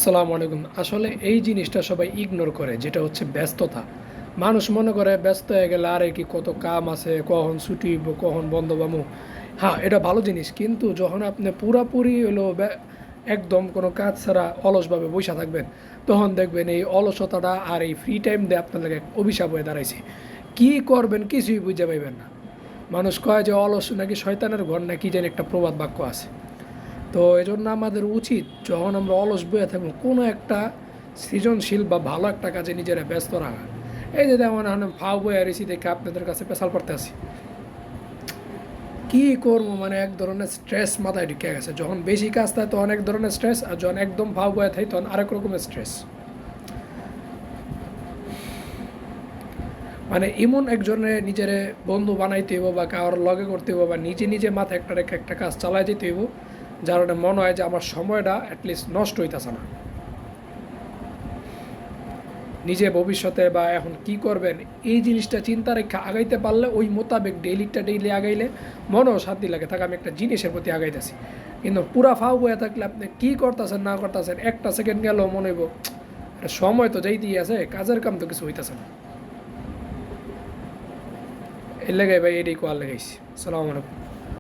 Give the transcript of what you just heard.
আসসালামু আলাইকুম। আসলে এই জিনিসটা সবাই ইগনোর করে, যেটা হচ্ছে ব্যস্ততা। মানুষ মনে করে ব্যস্ত হয়ে গেলে আরে কি কত কাম আছে, কখন ছুটি হইব, কখন বন্ধ পামু। হ্যাঁ, এটা ভালো জিনিস, কিন্তু যখন আপনি পুরাপুরি হলো একদম কোনো কাজ ছাড়া অলসভাবে বইসা থাকবেন, তখন দেখবেন এই অলসতাটা আর এই ফ্রি টাইম দিয়ে আপনার লাগে এক অভিশাপ হয়ে দাঁড়াইছে। কি করবেন কিছুই বুঝে পাইবেন না। মানুষ কয় যে অলস নাকি শয়তানের ঘর, নাকি যেন একটা প্রবাদ বাক্য আছে। তো এজন্য আমাদের উচিত যখন আমরা অলস বয়ে থাকবো কোনো একটা সৃজনশীল বা ভালো একটা কাজে নিজেরা ব্যস্ত রাখা। এই যে যেমন এখন ফাও বয়ে রেসি দেখে আপনাদের কাছে পেশাল পড়তে আসি, কী করবো, মানে এক ধরনের স্ট্রেস মাথায় ঢুকে গেছে। যখন বেশি কাজ থাকে তখন এক ধরনের স্ট্রেস, আর যখন একদম ফাও বয়ে থাকে তখন আরেক রকমের স্ট্রেস। মানে এমন একজনের নিজের বন্ধু বানাইতে হইব বা কারোর লগে করতে হইব, বা নিজে নিজে মাথায় একটা রেখে একটা কাজ চালাই যেতে হইব, যার মনে হয় যে আমার সময়টা অ্যাটলিস্ট নষ্ট হইতেছে না। নিজে ভবিষ্যতে বা এখন কি করবেন এই জিনিসটা চিন্তা রেখে আগাইতে পারলে, ওই মোতাবেক ডেইলি আগাইলে মনেও শান্তি লাগে, থাকে আমি একটা জিনিসের প্রতি আগাইতেছি। কিন্তু পুরা ফাও বয়ে থাকলে আপনি কী করতেছেন না করতেছেন, একটা সেকেন্ড গেলেও মনে হইব সময় তো যাইতেই আছে, কাজের কাম তো কিছু হইতেছে না। এর লেগে ভাই এটাই কোয়ার লেগাইছি। সালাম আলাইকুম।